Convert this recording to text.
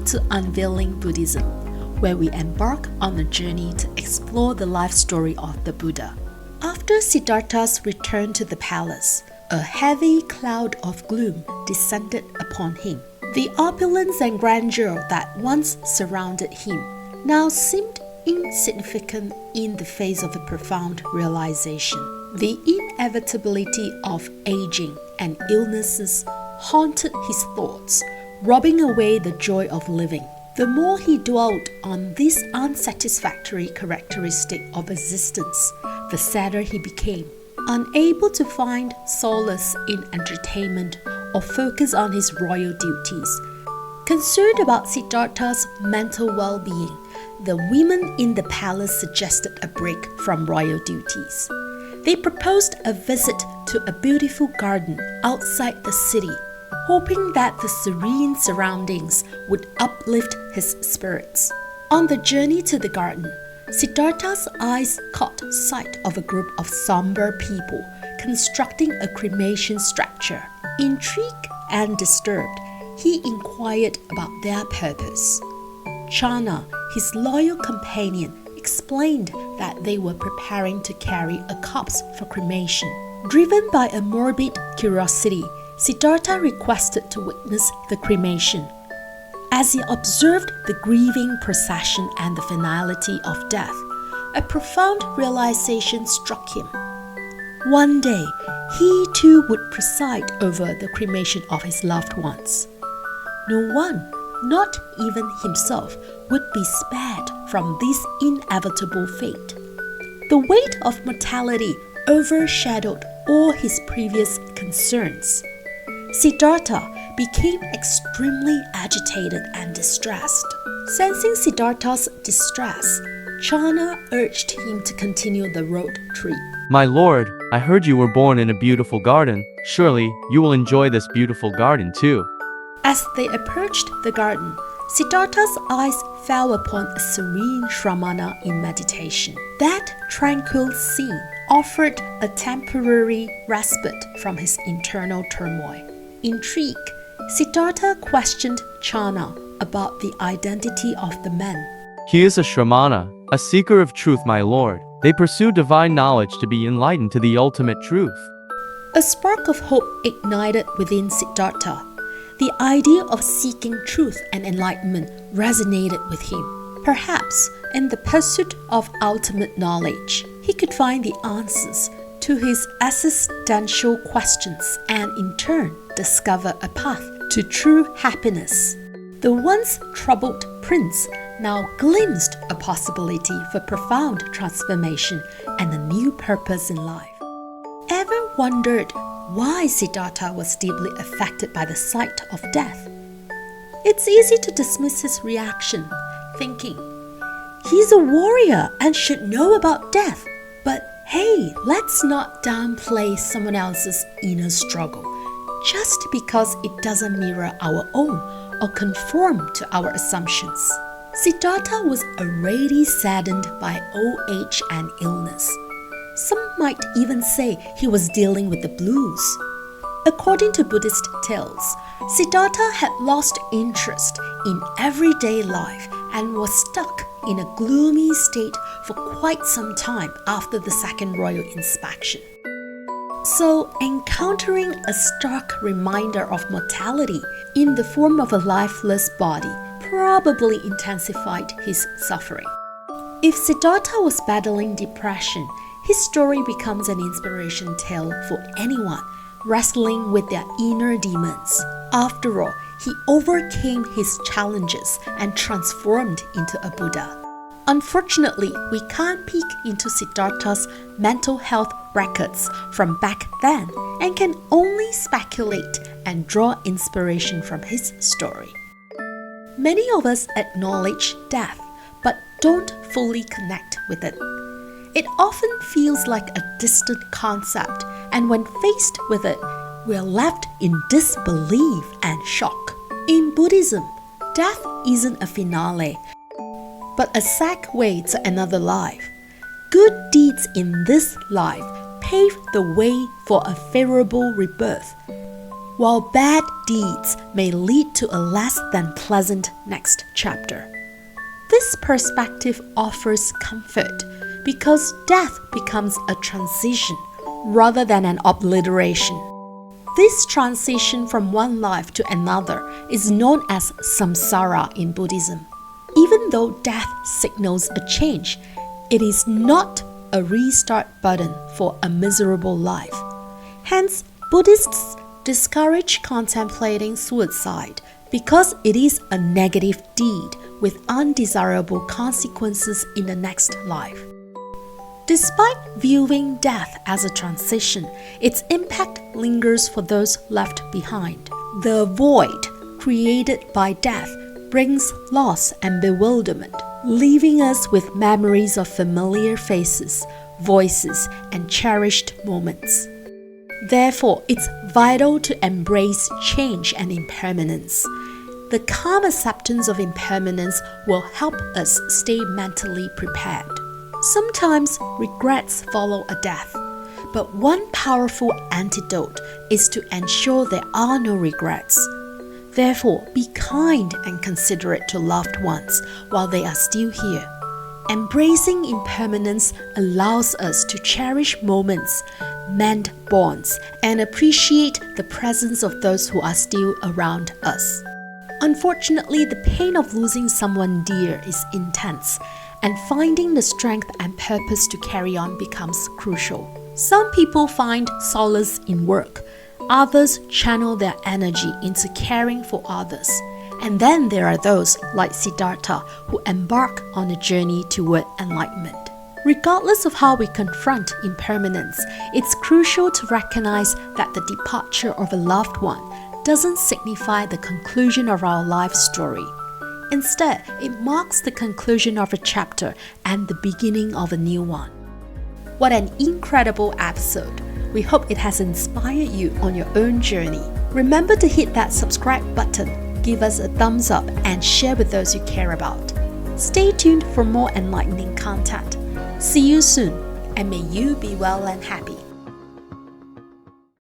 to Unveiling Buddhism, where we embark on a journey to explore the life story of the Buddha. After Siddhartha's return to the palace, a heavy cloud of gloom descended upon him. The opulence and grandeur that once surrounded him now seemed insignificant in the face of a profound realization. The inevitability of aging and illnesses haunted his thoughts, robbing away the joy of living. The more he dwelt on this unsatisfactory characteristic of existence, the sadder he became. Unable to find solace in entertainment or focus on his royal duties, concerned about Siddhartha's mental well-being, the women in the palace suggested a break from royal duties. They proposed a visit to a beautiful garden outside the city, hoping that the serene surroundings would uplift his spirits. On the journey to the garden, Siddhartha's eyes caught sight of a group of somber people constructing a cremation structure. Intrigued and disturbed, he inquired about their purpose. Shamana, his loyal companion, explained that they were preparing to carry a corpse for cremation. Driven by a morbid curiosity, Siddhartha requested to witness the cremation. As he observed the grieving procession and the finality of death, a profound realization struck him. One day, he too would preside over the cremation of his loved ones. No one, not even himself, would be spared from this inevitable fate. The weight of mortality overshadowed all his previous concerns. Siddhartha became extremely agitated and distressed. Sensing Siddhartha's distress, Shamana urged him to continue the road trip. My lord, I heard you were born in a beautiful garden. Surely, you will enjoy this beautiful garden too. As they approached the garden, Siddhartha's eyes fell upon a serene Shamana in meditation. That tranquil scene offered a temporary respite from his internal turmoil. Intrigued, Siddhartha questioned Shamana about the identity of the men. He is a Shamana, a seeker of truth, my lord. They pursue divine knowledge to be enlightened to the ultimate truth. A spark of hope ignited within Siddhartha. The idea of seeking truth and enlightenment resonated with him. Perhaps, in the pursuit of ultimate knowledge, he could find the answers to his existential questions and in turn discover a path to true happiness. The once troubled prince now glimpsed a possibility for profound transformation and a new purpose in life. Ever wondered why Siddhartha was deeply affected by the sight of death? It's easy to dismiss his reaction, thinking, he's a warrior and should know about death. But hey, let's not downplay someone else's inner struggle just because it doesn't mirror our own or conform to our assumptions. Siddhartha was already saddened by old age and illness. Some might even say he was dealing with the blues. According to Buddhist tales, Siddhartha had lost interest in everyday life and was stuck in a gloomy state for quite some time after the second royal inspection. So, encountering a stark reminder of mortality in the form of a lifeless body probably intensified his suffering. If Siddhartha was battling depression, his story becomes an inspiration tale for anyone wrestling with their inner demons. After all, he overcame his challenges and transformed into a Buddha. Unfortunately, we can't peek into Siddhartha's mental health records from back then and can only speculate and draw inspiration from his story. Many of us acknowledge death, but don't fully connect with it. It often feels like a distant concept, and when faced with it, we're left in disbelief and shock. In Buddhism, death isn't a finale, but a segue to another life. Good deeds in this life pave the way for a favorable rebirth. while bad deeds may lead to a less than pleasant next chapter. This perspective offers comfort because death becomes a transition rather than an obliteration. This transition from one life to another is known as samsara in Buddhism. Even though death signals a change, it is not a restart button for a miserable life. Hence, Buddhists discourage contemplating suicide because it is a negative deed with undesirable consequences in the next life. Despite viewing death as a transition, its impact lingers for those left behind. The void created by death brings loss and bewilderment, leaving us with memories of familiar faces, voices, and cherished moments. Therefore, it's vital to embrace change and impermanence. The calm acceptance of impermanence will help us stay mentally prepared. Sometimes regrets follow a death, but one powerful antidote is to ensure there are no regrets. Therefore, be kind and considerate to loved ones while they are still here. Embracing impermanence allows us to cherish moments, mend bonds, and appreciate the presence of those who are still around us. Unfortunately, the pain of losing someone dear is intense, and finding the strength and purpose to carry on becomes crucial. Some people find solace in work, others channel their energy into caring for others. And then there are those, like Siddhartha, who embark on a journey toward enlightenment. Regardless of how we confront impermanence, it's crucial to recognize that the departure of a loved one doesn't signify the conclusion of our life story. Instead, it marks the conclusion of a chapter and the beginning of a new one. What an incredible episode! We hope it has inspired you on your own journey. Remember to hit that subscribe button, give us a thumbs up, and share with those you care about. Stay tuned for more enlightening content. See you soon, and may you be well and happy.